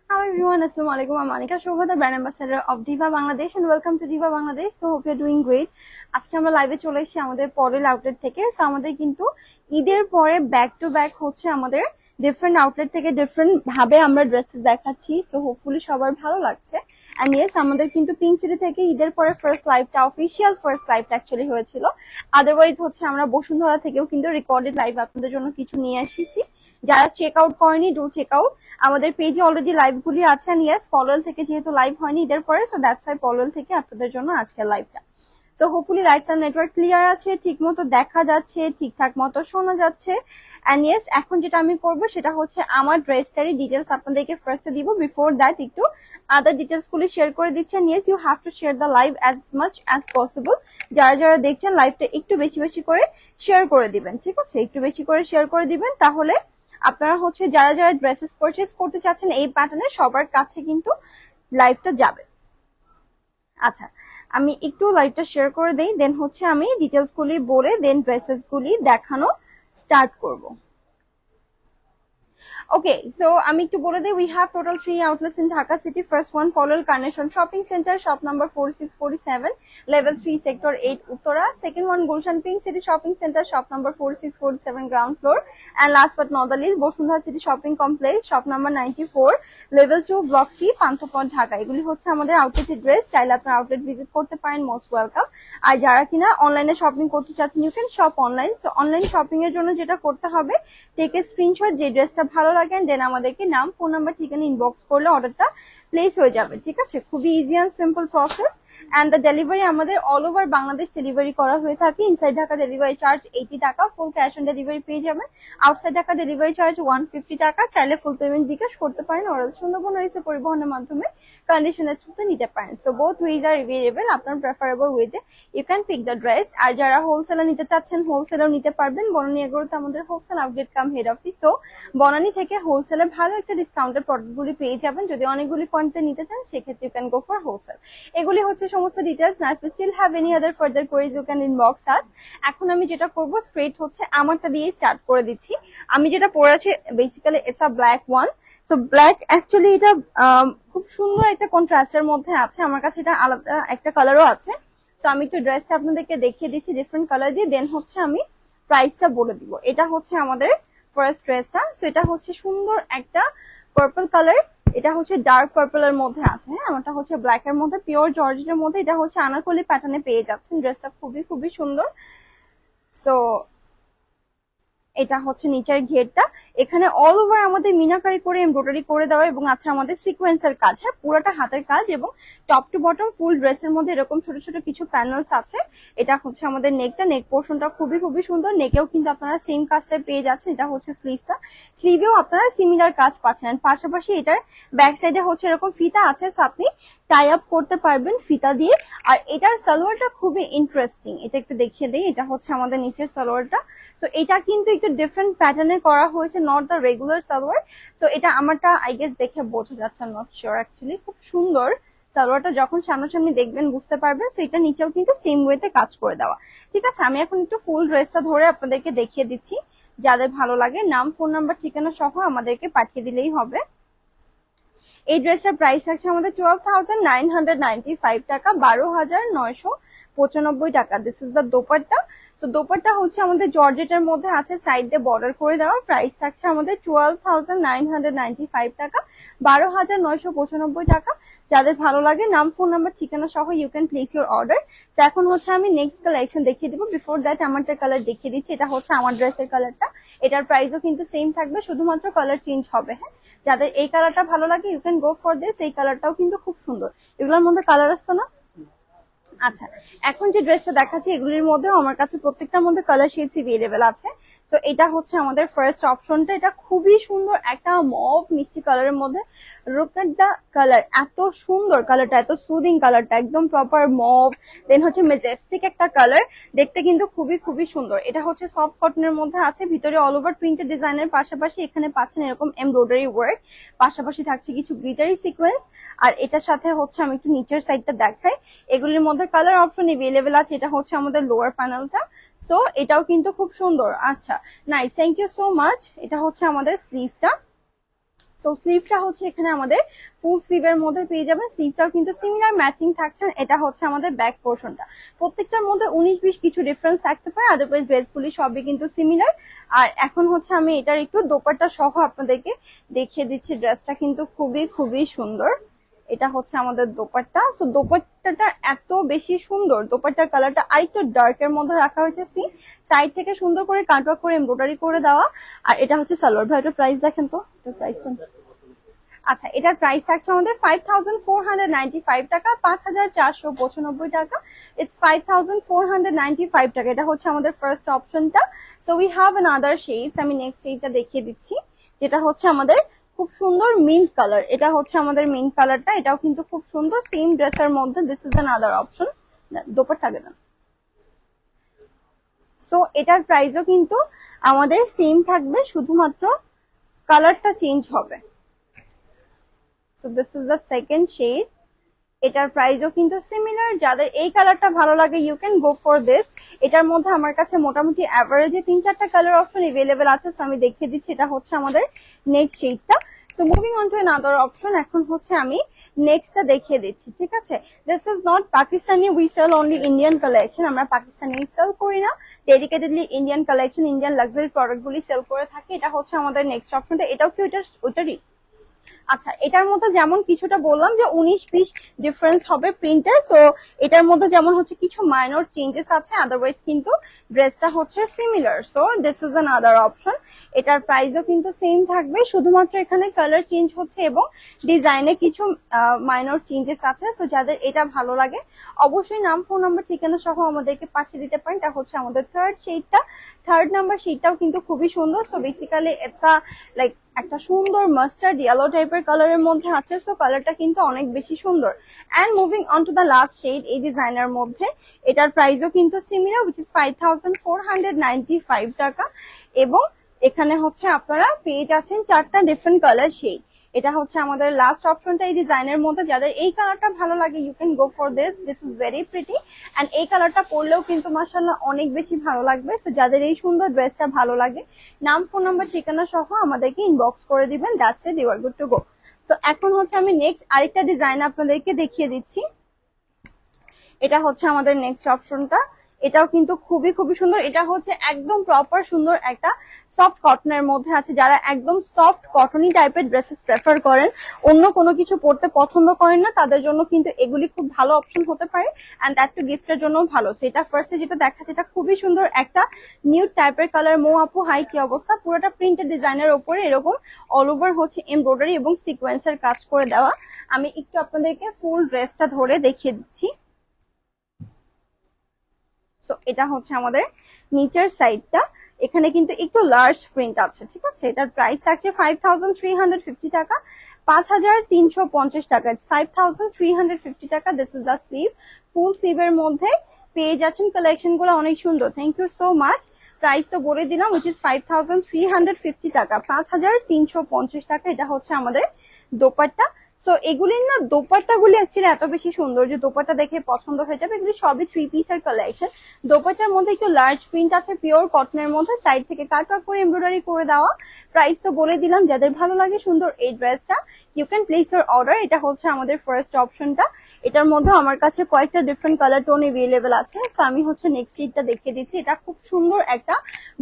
Hello everyone, Assalamu alaikum. I'm Anika Shobha, the brand ambassador of Diva Bangladesh, and welcome to Diva Bangladesh. So hope you're doing great. আজকে আমরা লাইভে চলে এসেছি আমাদের পরের outlet থেকে। সো আমাদের কিন্তু ঈদের পরে ব্যাক টু ব্যাক হচ্ছে আমাদের ডিফারেন্ট আউটলেট থেকে ডিফারেন্ট ভাবে আমরা ড্রেসেস দেখাচ্ছি। সো হোপফুলি সবার ভালো লাগছে। এন্ড ইয়েস, আমাদের কিন্তু পিঙ্ক সিটি থেকে ঈদের পরে ফার্স্ট লাইভটা অফিসিয়াল ফার্স্ট লাইভটা অ্যাকচুয়ালি হয়েছিল। আদারওয়াইজ হচ্ছে আমরা বসুন্ধরা থেকেও কিন্তু রেকর্ডেড লাইভ আপনাদের জন্য কিছু নিয়ে এসেছি। যারা চেক আউট করেনি, ডু চেক আউট। আমাদের পেজে অলরেডি লাইভ গুলি আছে। এন্ড ইয়েস, পলওয়েল থেকে যেহেতু লাইভ হয়নি ঈদের পরে, সো দ্যাটস ওয়াই পলওয়েল থেকে আপনাদের জন্য আজকের লাইভটা। So hopefully lights and network clear আছে, ঠিক মতো দেখা যাচ্ছে, ঠিকঠাক মতো শোনা যাচ্ছে। এন্ড ইয়েস, এখন যেটা আমি করবো সেটা হচ্ছে আমার ড্রেসটারই ডিটেলস আপনাদেরকে ফার্স্টে দিব। বিফোর দ্যাট একটু আদার ডিটেলস গুলি শেয়ার করে দিচ্ছেন। Yes, you have to share the live as much as possible. যারা যারা দেখছেন লাইভটা একটু বেশি বেশি করে শেয়ার করে দিবেন, ঠিক আছে? একটু বেশি করে শেয়ার করে দিবেন, তাহলে আপনারা হচ্ছে যারা যারা ড্রেসেস পারচেজ করতে চাচ্ছেন এই প্যাটার্নে সবার কাছে কিন্তু লাইভটা যাবে। আচ্ছা, আমি একটু লাইভটা শেয়ার করে দেই, দেন হচ্ছে আমি ডিটেলস গুলি বলে দেন ড্রেসেস গুলি দেখানো স্টার্ট করব। Okay, so আমি একটু বলে দিই, we have total 3 outlets in Dhaka city. First one, Polwell Carnation Shopping Center, shop number 4647, level 3, sector 8, Uttara. Second one, Gulshan Pink City Shopping Center, shop number 4647, ground floor. And last but not the least, Bosundhara City Shopping Complex, shop number 94, level 2, block C, Pantopon, Dhaka. এগুলি হচ্ছে আমাদের outlet dress. চাইলে আপনারা outlet visit করতে পারেন, most welcome. আর যারা কিনা অনলাইনে শপিং করতে চাচ্ছেন, ইউ ক্যান শপ অনলাইন। তো অনলাইন শপিং এর জন্য যেটা করতে হবে, টেক এ স্ক্রিনশট, যে ড্রেসটা ভালো লাগে, দেন আমাদেরকে নাম, ফোন নাম্বার, ঠিকানা ইনবক্স করলে অর্ডারটা প্লেস হয়ে যাবে, ঠিক আছে? খুবই easy and simple process. And the delivery আমাদের অল ওভার বাংলাদেশ ডেলিভারি করা হয়ে থাকে। ইনসাইড ঢাকা ডেলিভারি চার্জ 80 টাকা, ফুল ক্যাশ অন ডেলিভারি পেয়ে যাবেন। আউটসাইড ঢাকা ডেলিভারি চার্জ 150 টাকা। চাইলে ফুল পেমেন্ট বিকাশ করতে পারেন, অর্ডার সুন্দরবন রয়েছে পরিবহনের মাধ্যমে কন্ডিশনের থ্রুতে নিতে পারেন। So both ways are available, আপনার প্রেফারেবল ওয়েতে you can pick the dress. আর যারা হোলসেলে নিতে চাচ্ছেন হোলসেলেও নিতে পারবেন। বনানী এগুলোতে আমাদের হোলসেল আউটলেট কাম হেড অফিস। সো বনানী থেকে হোলসেলে ভালো একটা ডিসকাউন্টের প্রোডাক্টগুলি পেয়ে যাবেন। যদি অনেকগুলি কোয়ান্টিটি নিতে চান সেক্ষেত্রে you can go for wholesale. এগুলি হচ্ছে সমস্ত ডিটেলস। না, if you still have any other further queries you can inbox us. এখন আমি যেটা করব, স্ট্রেট হচ্ছে আমারটা দিয়ে স্টার্ট করে দিচ্ছি। আমি যেটা পরে আছি basically it's a black one. So black actually এটা খুব সুন্দর একটা কন্ট্রাস্টের মধ্যে আছে। আমার কাছে এটা আলাদা একটা কালারও আছে। সো আমি একটু ড্রেসটা আপনাদেরকে দেখিয়ে দিচ্ছি ডিফারেন্ট কালার দিয়ে, দেন হচ্ছে আমি প্রাইসটা বলে দিব। এটা হচ্ছে আমাদের ফার্স্ট ড্রেসটা। সো এটা হচ্ছে সুন্দর একটা পার্পল কালার। এটা হচ্ছে ডার্ক পার্পল এর মধ্যে আছে। হ্যাঁ, আমারটা হচ্ছে ব্ল্যাক এর মধ্যে, পিওর জর্জেটের মধ্যে। এটা হচ্ছে আনারকলি প্যাটার্নে পেয়ে যাচ্ছেন। ড্রেসটা খুবই খুবই সুন্দর। সো এটা হচ্ছে নিচের ঘেরটা। এখানে অল ওভার আমাদের মিনাকারি করে এমব্রয়ডারি করে দেওয়া এবং আছে আমাদের সিকোয়েন্সের কাজ। হ্যাঁ, পুরোটা হাতের কাজ এবং টপ টু বটম ফুল ড্রেসের মধ্যে এরকম ছোট ছোট কিছু প্যানেলস আছে। এটা হচ্ছে আমাদের নেকটা। নেক পোর্শনটা খুবই খুবই সুন্দর। নেকেও কিন্তু আপনারা সেম কাজটা পেয়ে যাচ্ছেন। এটা হচ্ছে স্লিভটা। স্লিভেও আপনারা সিমিলার কাজ পাচ্ছেন। পাশাপাশি এটার ব্যাক সাইডে হচ্ছে এরকম ফিতা আছে, সো আপনি টাই আপ করতে পারবেন ফিতা দিয়ে। আর এটার সালোয়ারটা খুবই ইন্টারেস্টিং। এটা একটু দেখিয়ে দিই। এটা হচ্ছে আমাদের নিচের সালোয়ারটা। তো এটা কিন্তু একটু ডিফারেন্ট প্যাটার্নে করা হয়েছে, not the regular salwar. So এটা আমারটা আই গেস দেখে বোঝা যাচ্ছে, নট শিওর অ্যাকচুয়ালি। খুব সুন্দর সালোয়ারটা, যখন সামনাসামনি দেখবেন বুঝতে পারবেন। সো এটা নিচেও কিন্তু সেম ওয়েতে কাজ করে দেওয়া, ঠিক আছে? আমি এখন একটু ফুল ড্রেসটা ধরে আপনাদেরকে দেখিয়ে দিচ্ছি। যাদের ভালো লাগে নাম, ফোন নাম্বার, ঠিকানা সহ আমাদেরকে পাঠিয়ে দিলেই হবে। এই ড্রেসটার প্রাইস আছে আমাদের 12,995 টাকা, 12,995 টাকা। This is the dupatta. তো দোপাট্টা হচ্ছে আমাদের জর্জেটের মধ্যে আছে, সাইড দিয়ে বর্ডার করে দেওয়া। প্রাইস থাকছে আমাদের 12,995 টাকা, 12,995 টাকা। যাদের ভালো লাগে নাম, ফোন নাম্বার, ঠিকানা সহ you can place your order. তো এখন হচ্ছে আমি নেক্সট কালেকশন দেখিয়ে দিব। বিফোর দ্যাট আমারটা কালার দেখিয়ে দিচ্ছি। এটা হচ্ছে আমার ড্রেসের কালারটা। এটার প্রাইসও কিন্তু সেম থাকবে, শুধুমাত্র কালার চেঞ্জ হবে। হ্যাঁ, যাদের এই কালারটা ভালো লাগে you can go for this. এই কালারটাও কিন্তু খুব সুন্দর। এগুলোর মধ্যে কালার আসছে না? আচ্ছা, এখন যে ড্রেসটা দেখাচ্ছি এগুলির মধ্যেও আমার কাছে প্রত্যেকটার মধ্যে কালার শেডস এভেলেবেল আছে। তো এটা হচ্ছে আমাদের ফার্স্ট অপশনটা। এটা খুবই সুন্দর একটা মভ মিষ্টি কালারের মধ্যে। লুক এট দা কালার, এত সুন্দর কালারটা, এত সুদিং কালারটা, একদম প্রপার মভ। দেন হচ্ছে মেজেস্টিক একটা কালার, দেখতে কিন্তু খুবই খুবই সুন্দর। এটা হচ্ছে সফট কটনের মধ্যে আছে, ভিতরে অল ওভার প্রিন্টেড ডিজাইনের পাশাপাশি এখানে পাচ্ছেন এরকম এমব্রয়ডারি ওয়ার্ক, পাশাপাশি থাকছে কিছু গ্লিটারি সিকোয়েন্স। আর এটার সাথে হচ্ছে আমি একটু নিচের সাইডটা দেখাই, এগুলির মধ্যে কালার অপশন এভেলেবেল আছে। এটা হচ্ছে আমাদের লোয়ার প্যানেলটা। সো এটাও কিন্তু খুব সুন্দর। আচ্ছা, nice, thank you so much. এটা হচ্ছে আমাদের স্লিভটা। তো স্লিভটা হচ্ছে এখানে আমাদের ফুল স্লিভের মধ্যে পেয়ে যাবেন। স্লিভটাও কিন্তু সিমিলার ম্যাচিং থাকছে। এটা হচ্ছে আমাদের ব্যাক পোর্শনটা। প্রত্যেকটার মধ্যে 19-20 কিছু ডিফারেন্স থাকতে পারে, আদারওয়াইজ ড্রেসগুলি সবই কিন্তু সিমিলার। আর এখন হচ্ছে আমি এটার একটু দোপাট্টা সহ আপনাদেরকে দেখিয়ে দিচ্ছি। ড্রেসটা কিন্তু খুবই খুবই সুন্দর। এটা হচ্ছে আমাদের দোপাট্টা। তো দোপাট্টাটা এত বেশি সুন্দর, দোপাট্টার কালারটা আরেকটু ডার্কের মধ্যে রাখা হয়েছে। সাইড থেকে সুন্দর করে কাটওয়ার্ক করে এমব্রয়ডারি করে দেওয়া। আর এটা হচ্ছে সালোয়ার। ভাই এটা প্রাইস দেখেন তো, এটা প্রাইসটা। আচ্ছা, এটার প্রাইস থাকছে আমাদের 5,495 টাকা, 5,495 টাকা। ইটস 5,495 টাকা। এটা হচ্ছে আমাদের ফার্স্ট অপশনটা। So we have another shades. আমি নেক্সট শেডটা দেখিয়ে দিচ্ছি, যেটা হচ্ছে আমাদের খুব সুন্দর মিন্ট কালার। এটা হচ্ছে আমাদের মিন্ট কালারটা। এটাও কিন্তু খুব সুন্দর, সেম ড্রেসের মধ্যে। This is another option. Dupatta দেন। সো এটার প্রাইসও কিন্তু আমাদের সেম থাকবে, শুধুমাত্র কালারটা চেঞ্জ হবে। So this is the second shade. এটার প্রাইসও কিন্তু সিমিলার। যাদের এই কালারটা ভালো লাগে you can go for this. এটার মধ্যে আমার কাছে মোটামুটি অ্যাভারেজে 3-4টা কালার অপশন এভেলেবেল আছে। তো আমি দেখিয়ে দিচ্ছি। এটা হচ্ছে আমাদের নেক্সট শেডটা। তো moving on to another option. এখন হচ্ছে আমি নেক্সটটা দেখিয়ে দিচ্ছি, ঠিক আছে? This is not Pakistani, we sell only Indian collection. আমরা পাকিস্তানি সেল করি না, dedicatedly Indian collection, Indian luxury product গুলি সেল করে থাকি। এটা হচ্ছে আমাদের নেক্সট অপশনটা। এটাও কি ওইটারই? আচ্ছা, এটার মধ্যে যেমন কিছুটা বললাম যে 19-20 ডিফারেন্স হবে প্রিন্টে। সো এটার মধ্যে যেমন হচ্ছে কিছু মাইনর চেঞ্জেস আছে, আদারওয়াইজ কিন্তু ড্রেসটা হচ্ছে similar. So this is an other option. এটার প্রাইসও কিন্তু সেম থাকবে, শুধুমাত্র এখানে কালার চেঞ্জ হচ্ছে এবং ডিজাইনে কিছু মাইনর চেঞ্জেস আছে। সো যাদের এটা ভালো লাগে অবশ্যই নাম, ফোন নাম্বার, ঠিকানা সহ আমাদেরকে পাঠিয়ে দিতে পারেন। এটা হচ্ছে আমাদের থার্ড শেডটা। থার্ড নাম্বার শেডটাও কিন্তু খুবই সুন্দর। সো বেসিক্যালি এটা লাইক একটা সুন্দর মাস্টার্ড ইয়েলো টাইপের কালারের মধ্যে আছে। সো কালারটা কিন্তু অনেক বেশি সুন্দর। And moving on to the last shade এই ডিজাইনের মধ্যে। এটার প্রাইসও কিন্তু সিমিলার, উইচ ইজ 5,495 টাকা। এবং এখানে হচ্ছে আপনারা পেয়ে যাচ্ছেন 4টা ডিফারেন্ট কালার শেড। এটা হচ্ছে আমাদের লাস্ট অপশনটা এই ডিজাইনের মধ্যে। যাদের এই কালারটা ভালো লাগে you can go for this. This is very pretty. And এই কালারটা পরলেও কিন্তু মাশাআল্লাহ অনেক বেশি ভালো লাগবে। সো যাদের এই সুন্দর ড্রেসটা ভালো লাগে নাম, ফোন নাম্বার, ঠিকানা সহ আমাদেরকে ইনবক্স করে দিবেন। That's it, you are good to go. So এখন হচ্ছে আমি নেক্সট আরেকটা ডিজাইন আপনাদেরকে দেখিয়ে দিচ্ছি। এটা হচ্ছে আমাদের নেক্সট অপশনটা। এটাও কিন্তু খুবই খুবই সুন্দর। এটা হচ্ছে একদম প্রপার সুন্দর একটা সফট কটনের মধ্যে আছে। যারা একদম সফট কটনি টাইপের ড্রেসেস প্রেফার করেন, অন্য কোনো কিছু পরতে পছন্দ করেন না, তাদের জন্য কিন্তু এগুলি খুব ভালো অপশন হতে পারে। এন্ড দ্যাট টু গিফটের জন্য ভালো। সেটা ফার্স্টে যেটা দেখাচ্ছে এটা খুবই সুন্দর একটা নিউড টাইপের কালার। মো আপু হাই, কি অবস্থা? পুরোটা প্রিন্টেড ডিজাইনের উপরে এরকম অল ওভার হচ্ছে এমব্রয়ডারি এবং সিকোয়েন্সের কাজ করে দেওয়া। আমি একটু আপনাদেরকে ফুল ড্রেসটা ধরে দেখিয়ে দিচ্ছি। সো এটা হচ্ছে আমাদের নিচের সাইডটা। এখানে কিন্তু একটু লার্জ প্রিন্ট আছে, ঠিক আছে? এটার প্রাইস থাকছে 5,350 টাকা, 5,350 টাকা। 5,350 টাকা। This is the sleeve. Full স্লিভের মধ্যে পেয়ে যাচ্ছেন কালেকশন গুলো অনেক সুন্দর। Thank you so much. Price তো বলে দিলাম, উইচ ইজ 5,350 টাকা, 5,350 টাকা। এটা হচ্ছে আমাদের দোপাট্টা। সো এগুলির না দোপাট্টাগুলি অ্যাকচুয়ালি এত বেশি সুন্দর যে দোপাট্টা দেখে পছন্দ হয়ে যাবে। এগুলি সবই 3 পিসের কালেকশন। দোপাট্টার মধ্যে একটু লার্জ প্রিন্ট আছে পিওর কটনের মধ্যে, সাইড থেকে কাটওয়ার্ক করে এমব্রয়ডারি করে দেওয়া। প্রাইস তো বলে দিলাম, যাদের ভালো লাগে সুন্দর এই ড্রেসটা you can place your order. এটা হচ্ছে আমাদের ফার্স্ট অপশনটা। এটার মধ্যে আমার কাছে কয়েকটা ডিফারেন্ট কালার টোন এভেলেবেল আছে। তো আমি হচ্ছে নেক্সট শেডটা দেখিয়ে দিচ্ছি। এটা খুব সুন্দর একটা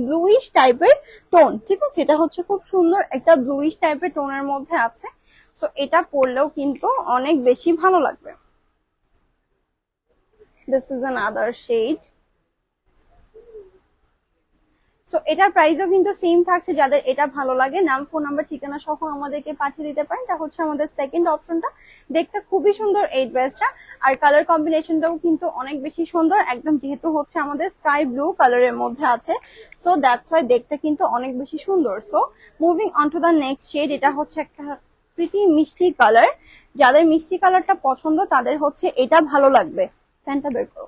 ব্লুইশ টাইপের টোন, ঠিক আছে? এটা হচ্ছে খুব সুন্দর একটা ব্লুইশ টাইপের টোনের মধ্যে আছে। সো এটা পরলেও কিন্তু অনেক বেশি ভালো লাগবে। This is another shade. So এটার প্রাইসও কিন্তু সেম থাকছে। যাদের এটা ভালো লাগে নাম, ফোন নাম্বার, ঠিকানা সহ আমাদেরকে পাঠিয়ে দিতে পারেন। এটা হচ্ছে আমাদের সেকেন্ড অপশনটা। দেখতে খুবই সুন্দর এই ড্রেসটা, আর কালার কম্বিনেশনটাও কিন্তু অনেক বেশি সুন্দর। একদম যেহেতু হচ্ছে আমাদের স্কাই ব্লু কালারের মধ্যে আছে, সো দ্যাটস ওয়াই দেখতে কিন্তু অনেক বেশি সুন্দর। So moving on to the next shade. এটা হচ্ছে একটা প্রিটি মিষ্টি কালার। যাদের মিষ্টি কালারটা পছন্দ তাদের হচ্ছে এটা ভালো লাগবে। ফ্যানটা বের করো।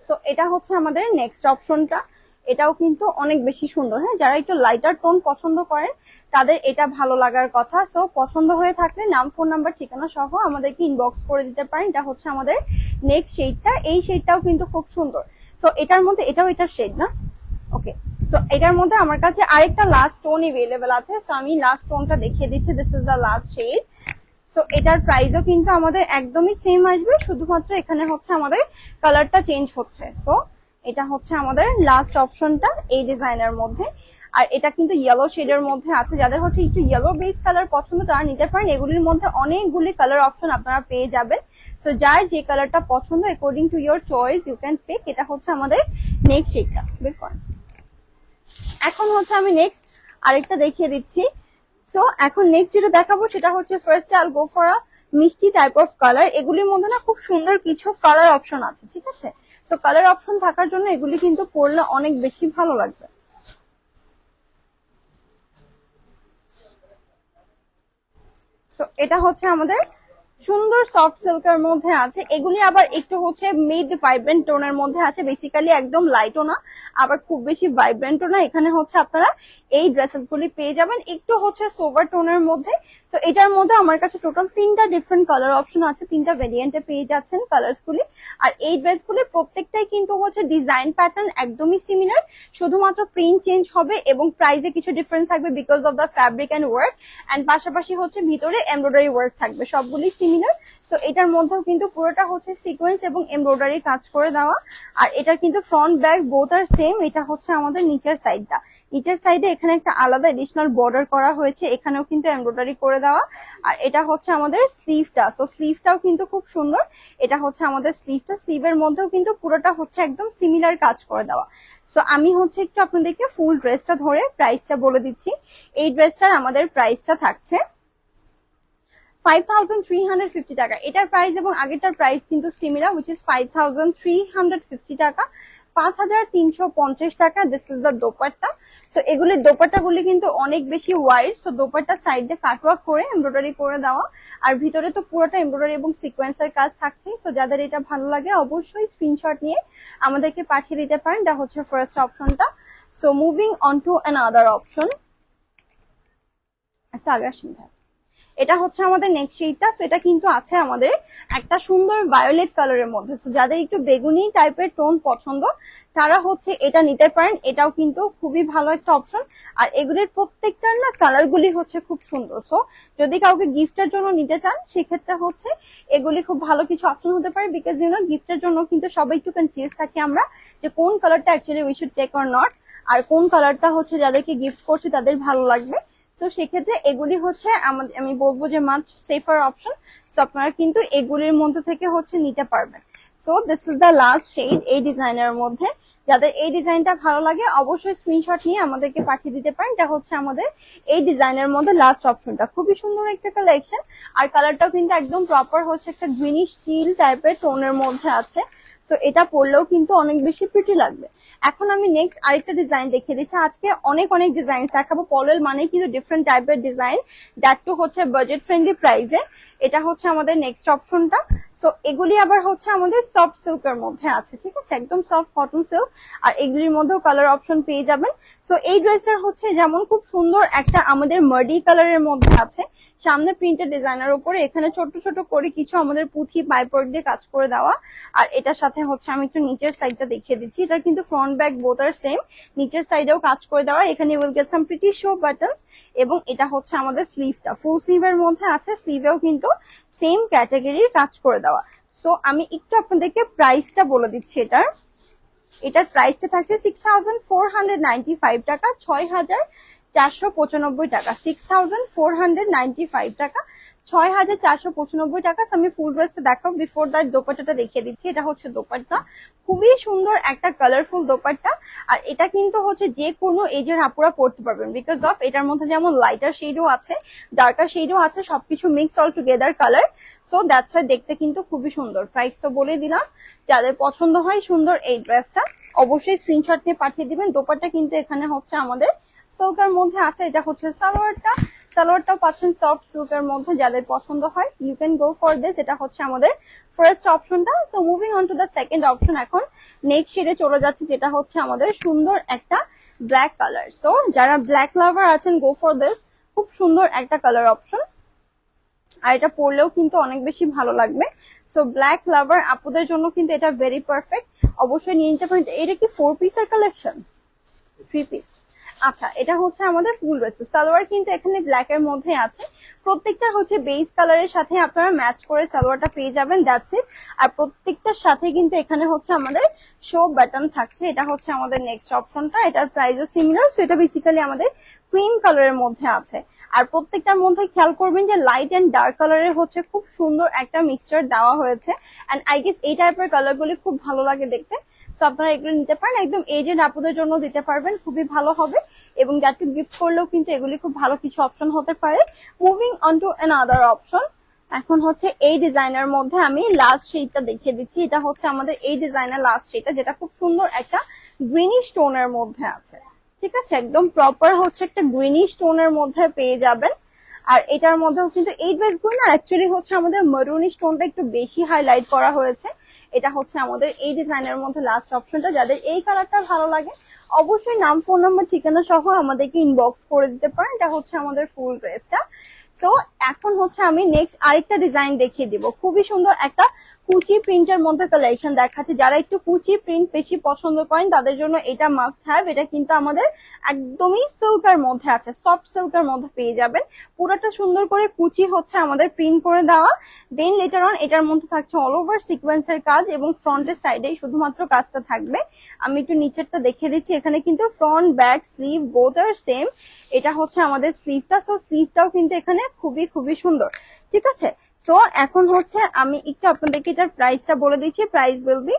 সো এটা হচ্ছে আমাদের নেক্সট অপশনটা। এটাও কিন্তু অনেক বেশি সুন্দর। হ্যাঁ, যারা একটু লাইটার টোন পছন্দ করেন তাদের এটা ভালো লাগার কথা। সো পছন্দ হয়ে থাকলে নাম, ফোন নাম্বার, ঠিকানা সহ আমাদেরকে ইনবক্স করে দিতে পারেন। এটা হচ্ছে আমাদের নেক্সট শেডটা। এই শেডটাও কিন্তু খুব সুন্দর। সো এটার মধ্যে এটাও এটার শেড না, ওকে। সো এটার মধ্যে আমার কাছে আরেকটা লাস্ট টোন এভেলেবেল আছে। সো আমি লাস্ট টোনটা দেখিয়ে দিচ্ছি। This is the last shade. So এটার প্রাইসও কিন্তু আমাদের একদমই সেম আসবে, শুধুমাত্র এখানে হচ্ছে আমাদের কালারটা চেঞ্জ হচ্ছে। সো এটা হচ্ছে আমাদের লাস্ট অপশনটা এই ডিজাইনের মধ্যে। আর এটা কিন্তু ইয়েলো শেডের মধ্যে আছে। যাদের হচ্ছে একটু ইয়েলো বেস কালার পছন্দ তারা নিতে পারেন। এগুলির মধ্যে অনেকগুলি কালার অপশন আপনারা পেয়ে যাবেন। সো যার যে কালারটা পছন্দ according to your choice you can pick. এটা হচ্ছে আমাদের নেক্সট শেডটা। বের করেন। এখন হচ্ছে আমি নেক্সট আরেকটা দেখিয়ে দিচ্ছি। সো এখন নেক্সট যেটা দেখাবো সেটা হচ্ছে first Al go for a মিষ্টি টাইপ অফ কালার। এগুলির মধ্যে না খুব সুন্দর কিছু কালার অপশন আছে, ঠিক আছে? সো কালার অপশন থাকার জন্য এগুলি কিন্তু পরলে অনেক বেশি ভালো লাগবে। সো এটা হচ্ছে আমাদের সুন্দর সফট সিল্কের মধ্যে আছে। এগুলি আবার একটু হচ্ছে মিড ভাইব্রেন্ট টোনের মধ্যে আছে। বেসিক্যালি একদম লাইটও না, আবার খুব বেশি ভাইব্রেন্টও না। এখানে হচ্ছে আপনারা এই ড্রেসেস গুলি পেয়ে যাবেন একটু হচ্ছে সোভার টোনের মধ্যে। তো এটার মধ্যে আমার কাছে টোটাল 3টা ডিফারেন্ট কালার অপশন আছে। 3টা ভেরিয়েন্টে পেয়ে যাচ্ছেন কালার্স গুলি। আর এই ড্রেসগুলির প্রত্যেকটাই কিন্তু হচ্ছে ডিজাইন প্যাটার্ন একদমই সিমিলার, শুধুমাত্র প্রিন্ট চেঞ্জ হবে এবং প্রাইসে কিছু ডিফারেন্স থাকবে because of the fabric and work. And পাশাপাশি হচ্ছে ভিতরে এমব্রয়ডারি ওয়ার্ক থাকবে, সবগুলি সিমিলার। তো এটার মধ্যেও কিন্তু পুরোটা হচ্ছে সিকোয়েন্স এবং এমব্রয়ডারি কাজ করে দেওয়া। আর এটার কিন্তু ফ্রন্ট ব্যাক বোথ আর সেম। এটা হচ্ছে আমাদের নিচের সাইডটা। নিচের সাইডে এখানে একটা আলাদা এডিশনাল বর্ডার করা হয়েছে, এখানেও কিন্তু এমব্রয়ডারি করে দেওয়া। আর এটা হচ্ছে আমাদের স্লিভটা। সো স্লিভটাও কিন্তু খুব সুন্দর। এটা হচ্ছে আমাদের স্লিভটা। স্লিভের মধ্যেও কিন্তু পুরোটা হচ্ছে একদম সিমিলার কাজ করে দেওয়া। সো আমি হচ্ছে একটু আপনাদেরকে ফুল ড্রেসটা ধরে প্রাইসটা বলে দিচ্ছি। এই ড্রেসটার আমাদের প্রাইসটা থাকছে 5350 টাকা। এটার প্রাইস এবং আগেরটার প্রাইস কিন্তু সিমিলার, উইচ ইজ 5350 টাকা, 5350 টাকা। This is the dupatta. তো এগুলির দোপাট্টাগুলি কিন্তু অনেক বেশি ওয়াইড। সো দোপাট্টার সাইডে কাটওয়ার্ক করে এমব্রয়ডারি করে দেওয়া, আর ভিতরে তো পুরোটা এমব্রয়ডারি এবং সিকোয়েন্সের কাজ থাকছেই। তো যাদের এটা ভালো লাগে অবশ্যই স্ক্রিনশট নিয়ে আমাদেরকে পাঠিয়ে দিতে পারেন। এটা হচ্ছে ফার্স্ট অপশনটা। So moving on to another option. একটা আগে আসেন। এটা হচ্ছে আমাদের নেক্সট শেডটা। সো এটা কিন্তু আছে আমাদের একটা সুন্দর ভায়োলেট কালারের মধ্যে। সো যাদের একটু বেগুনি টাইপের টোন পছন্দ তারা হচ্ছে এটা নিতে পারেন। এটাও কিন্তু খুবই ভালো একটা অপশন। আর এগুলির প্রত্যেকটার না কালার গুলি হচ্ছে খুব সুন্দর। সো যদি কাউকে গিফটের জন্য নিতে চান সেক্ষেত্রে হচ্ছে এগুলি খুব ভালো কিছু অপশন হতে পারে। বিকজ গিফটের জন্য কিন্তু সবাই একটু কনফিউজ থাকি আমরা যে কোন কালারটা actually we should take or not, আর কোন কালারটা হচ্ছে যাদেরকে গিফট করছে তাদের ভালো লাগবে। তো সেক্ষেত্রে এগুলি হচ্ছে আমি বলবো যে মাচ সেফার অপশন। তো আপনারা কিন্তু এগুলির মধ্যে থেকে হচ্ছে নিতে পারবেন। So this is the last shade এই ডিজাইনের মধ্যে। যাদের এই ডিজাইনটা ভালো লাগে অবশ্যই স্ক্রিনশট নিয়ে আমাদেরকে পাঠিয়ে দিতে পারেন। এটা হচ্ছে আমাদের এই ডিজাইনের মধ্যে লাস্ট অপশনটা। খুবই সুন্দর একটা কালেকশন। আর কালারটাও কিন্তু একদম প্রপার হচ্ছে একটা গ্রিনিশ স্টিল টাইপের টোনের মধ্যে আছে। তো এটা পরলেও কিন্তু অনেক বেশি প্রিটি লাগবে। এখন আমি নেক্সট আরেকটা ডিজাইন দেখিয়ে দিচ্ছি। আজকে অনেক অনেক ডিজাইন দেখাবো। পলোয়েল মানে কিন্তু ডিফারেন্ট টাইপের ডিজাইন, দ্যাট টু হচ্ছে বাজেট ফ্রেন্ডলি প্রাইসে। এটা হচ্ছে আমাদের নেক্সট অপশনটা। সো এগুলি আবার হচ্ছে আমাদের সফট সিল্কের মধ্যে আছে, ঠিক আছে, একদম সফট কটন সিল্ক। আর এগুলির মধ্যেও কালার অপশন পেয়ে যাবেন। সো এই ড্রেসটার হচ্ছে যেমন খুব সুন্দর একটা আমাদের মার্ডি কালারের মধ্যে আছে, সামনে প্রিন্টেড ডিজাইনের উপরে এখানে ছোট ছোট করে কিছু আমাদের পুঁথি পাইপওয়ার্ক দিয়ে কাজ করে দেওয়া। আর এটার সাথে হচ্ছে আমি একটু নিচের সাইডটা দেখিয়ে দিচ্ছি, এটা কিন্তু ফ্রন্ট ব্যাক বোথ আর সেম, নিচের সাইডেও কাজ করে দেওয়া। এখানে will get some pretty show buttons. এবং এটা হচ্ছে আমাদের স্লিভটা ফুল স্লিভের মধ্যে আছে, স্লিভেও কিন্তু সেম ক্যাটাগরির কাজ করে দেওয়া। সো আমি একটু আপনাদেরকে প্রাইসটা বলে দিচ্ছি। এটার প্রাইসটা থাকছে 6495 টাকা, 6495 টাকা, 6495 টাকা, 6495 টাকা। আমি ফুল ড্রেসটা দেখাবো, বিফোর দ্যাট দোপাট্টাটা দেখিয়ে দিচ্ছি। এটা হচ্ছে দোপাট্টা, খুবই সুন্দর একটা কালারফুল দোপাট্টা। আর এটা কিন্তু হচ্ছে যে কোনো এজের আপুরা পড়তে পারবেন, বিকজ অফ এটার মধ্যে যেমন লাইটার শেডও আছে, ডার্কার শেডও আছে, সবকিছু mix all together colour. So that's why দেখতে কিন্তু খুবই সুন্দর। প্রাইস তো বলে দিলাম, যাদের পছন্দ হয় সুন্দর এই ড্রেসটা অবশ্যই স্ক্রিনশট নিয়ে পাঠিয়ে দিবেন। দোপাট্টা কিন্তু এখানে হচ্ছে আমাদের সিল্কের মধ্যে আছে। এটা হচ্ছে সালোয়ারটা, সালোয়ারটাও পাচ্ছেন সফট সিল্কের মধ্যে, যাদের পছন্দ হয় you can go for this. এটা হচ্ছে আমাদের ফার্স্ট অপশনটা। So moving on to the second option, এখন নেক্সট শেডে চলে যাচ্ছে, যেটা হচ্ছে আমাদের সুন্দর একটা ব্ল্যাক কালার। সো যারা ব্ল্যাক লাভার আছেন গো ফর দিস, খুব সুন্দর একটা কালার অপশন। আর এটা পরলেও কিন্তু অনেক বেশি ভালো লাগবে। সো ব্ল্যাক লাভার আপুদের জন্য কিন্তু এটা ভেরি পারফেক্ট, অবশ্যই নিয়ে নিতে পারেন। এটা কি 4 পিসের কালেকশন, 3 পিস? আচ্ছা, এটা হচ্ছে আমাদের ফুল ড্রেস। সালোয়ার কিন্তু এখানে ব্ল্যাক এর মধ্যে আছে, প্রত্যেকটা হচ্ছে বেস কালারের সাথে আপনারা ম্যাচ করে সালোয়ারটা পেয়ে যাবেন, দ্যাটস ইট। আর প্রত্যেকটার সাথে কিন্তু এখানে হচ্ছে আমাদের শো বাটন থাকছে। এটা হচ্ছে আমাদের নেক্সট অপশনটা, এটার প্রাইসও সিমিলার। সো এটা বেসিক্যালি আমাদের ক্রিম কালারের মধ্যে আছে। আর প্রত্যেকটার মধ্যে খেয়াল করবেন যে লাইট এন্ড ডার্ক কালারের হচ্ছে খুব সুন্দর একটা মিক্সচার দেওয়া হয়েছে। এন্ড আই গেস এই টাইপের কালার গুলি খুব ভালো লাগে দেখতে। তো আপনারা এগুলো নিতে পারেন, একদম এজেড আপুদের জন্য দিতে পারবেন, খুবই ভালো হবে। এবং যাকে গিফট করলেও কিন্তু এগুলি খুব ভালো কিছু অপশন হতে পারে। Moving on to another option, এখন হচ্ছে এই ডিজাইনের মধ্যে আমি লাস্ট শেডটা দেখিয়ে দিচ্ছি। এটা হচ্ছে আমাদের এই ডিজাইনের লাস্ট শেডটা, যেটা খুব সুন্দর একটা গ্রিনিশ টোনের মধ্যে আছে, ঠিক আছে, একদম প্রপার হচ্ছে একটা গ্রিনিশ টোনের মধ্যে পেয়ে যাবেন। আর এটার মধ্যেও কিন্তু এই ড্রেসগুলো না অ্যাকচুয়ালি হচ্ছে আমাদের মেরুনিশ টোনটা একটু বেশি হাইলাইট করা হয়েছে। এটা হচ্ছে আমাদের এই ডিজাইনের মধ্যে লাস্ট অপশনটা। যাদের এই কালারটা ভালো লাগে অবশ্যই নাম, ফোন নাম্বার, ঠিকানা সহ আমাদেরকে ইনবক্স করে দিতে পারেন। এটা হচ্ছে আমাদের ফুল ড্রেসটা। সো এখন হচ্ছে আমি নেক্সট আরেকটা ডিজাইন দেখিয়ে দিব, খুবই সুন্দর একটা কুচি প্রিন্টের মধ্যে কালেকশন দেখাচ্ছে। যারা একটু কুচি প্রিন্ট বেশি পছন্দ করেন তাদের জন্য এটা মাস্ট হ্যাভ। এটা কিন্তু আমাদের একদমই সিল্কের মধ্যে আছে, সফট সিল্কের মধ্যে পেয়ে যাবেন। পুরোটা সুন্দর করে কুচি হচ্ছে আমাদের প্রিন্ট করে দেওয়া। দেন লেটার অন এটার মধ্যে থাকছে অল ওভার সিকোয়েন্সের কাজ, এবং ফ্রন্টের সাইডে শুধুমাত্র কাজটা থাকবে। আমি একটু নিচেরটা দেখিয়ে দিচ্ছি, এখানে কিন্তু ফ্রন্ট ব্যাক স্লিভ বোথ আর সেম। এটা হচ্ছে আমাদের স্লিভটা। সো স্লিভটাও কিন্তু এখানে খুবই খুবই সুন্দর, ঠিক আছে। সো এখন হচ্ছে আমি একটু আপনাদেরকে এটার প্রাইসটা বলে দিচ্ছি। প্রাইস উইল বি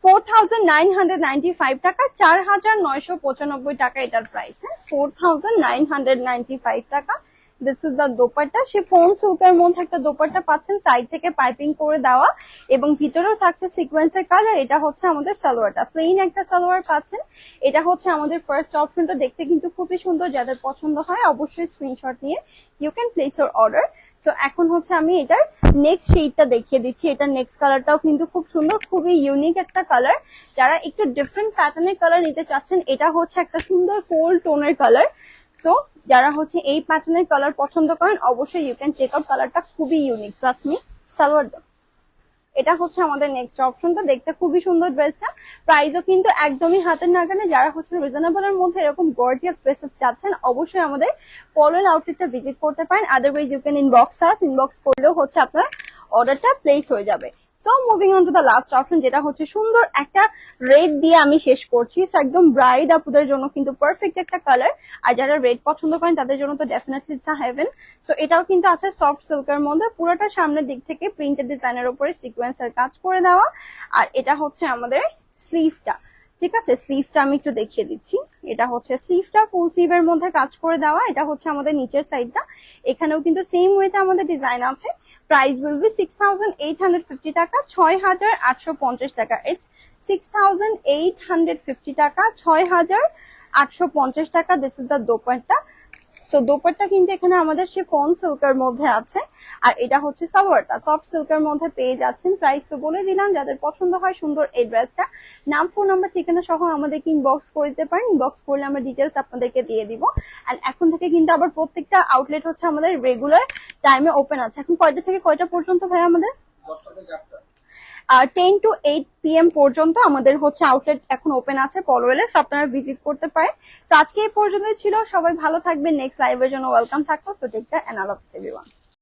4995 টাকা, 4995 টাকা এটার প্রাইস। 4995 টাকা। This is the dupatta, chiffon সিল্কের মধ্যে একটা দোপাট্টা পাচ্ছেন, সাইড থেকে পাইপিং করে দেওয়া এবং ভিতরেও থাকছে সিকোয়েন্সের কাজ। আর এটা হচ্ছে আমাদের সালোয়ারটা, প্লেন একটা সালোয়ার পাচ্ছেন। এটা হচ্ছে আমাদের ফার্স্ট অপশনটা, দেখতে কিন্তু খুবই সুন্দর। যাদের পছন্দ হয় অবশ্যই স্ক্রিনশট নিয়ে you can place your order. তো এখন হচ্ছে আমি এটার নেক্সট শেডটা দেখিয়ে দিচ্ছি। এটার নেক্সট কালারটাও কিন্তু খুব সুন্দর, খুবই ইউনিক একটা কালার। যারা একটু ডিফারেন্ট প্যাটার্নের কালার নিতে চাচ্ছেন, এটা হচ্ছে একটা সুন্দর কোল্ড টোনের কালার। সো যারা হচ্ছে এই প্যাটার্নের কালার পছন্দ করেন অবশ্যই ইউ ক্যান চেক আউট, কালারটা খুবই ইউনিক, ট্রাস্ট মি। সালোয়ার দাও, এটা হচ্ছে আমাদের নেক্সট অপশনটা, দেখতে খুবই সুন্দর ড্রেসটা। প্রাইসও কিন্তু একদমই হাতের নাগালে। যারা হচ্ছে রিজনেবল এর মধ্যে এরকম গর্জিয়াস ড্রেসেস চাচ্ছেন অবশ্যই আমাদের পলোল আউটলেটটা ভিজিট করতে পারেন। আদারওয়াইজ ইউ ক্যান ইনবক্স করলেও হচ্ছে আপনার অর্ডারটা প্লেস হয়ে যাবে। So moving on to the last option, যেটা হচ্ছে সুন্দর একটা রেড দিয়ে আমি শেষ করছি। সো একদম ব্রাইড আপুদের জন্য কিন্তু পারফেক্ট একটা কালার। আর যারা রেড পছন্দ করেন তাদের জন্য তো definitely it's a haven. So এটাও কিন্তু আছে সফট সিল্কের মধ্যে, পুরোটা সামনের দিক থেকে প্রিন্টেড ডিজাইনের উপরে সিকোয়েন্সের কাজ করে দেওয়া। আর এটা হচ্ছে আমাদের স্লিভটা, ঠিক আছে। স্লিভটা আমি একটু দেখিয়ে দিচ্ছি। এটা হচ্ছে স্লিভটা, ফুল স্লিভের মধ্যে কাজ করে দেওয়া। এটা হচ্ছে আমাদের নিচের সাইডটা, এখানেও কিন্তু সেম ওয়েতে আমাদের ডিজাইন আছে। প্রাইস উইল বি 6850 টাকা, 6850 টাকা। ইটস 6850 টাকা, 6850 টাকা। This is the dupatta. So dupatta কিন্তু এখানে আমাদের শিফন সিল্কের মধ্যে আছে, আর এটা হচ্ছে সালোয়ারটা সফট সিল্কের মধ্যে পেয়ে যাচ্ছেন। প্রাইস তো বলে দিলাম, যাদের পছন্দ হয় সুন্দর এই ড্রেসটা, নাম ফোন নাম্বার ঠিকানা সহ আমাদেরকে ইনবক্স করে দিতে পারেন। ইনবক্স করলে আমরা ডিটেলস আপনাদেরকে দিয়ে দিব। এন্ড এখন থেকে কিন্তু আবার প্রত্যেকটা আউটলেট হচ্ছে আমাদের রেগুলার টাইমে ওপেন আছে। এখন কয়টা থেকে কয়টা পর্যন্ত ভাই আমাদের? 10 to 8 PM পর্যন্ত আমাদের হচ্ছে আউটলেট এখন ওপেন আছে পলওয়েলে, আপনারা ভিজিট করতে পারেন। তো আজকে এই পর্যন্ত ছিল, সবাই ভালো থাকবেন, নেক্সট লাইভের জন্য ওয়েলকাম থাকবো। সো টেক কেয়ার এন্ড আল্লাহ হাফেজ এভরিওয়ান।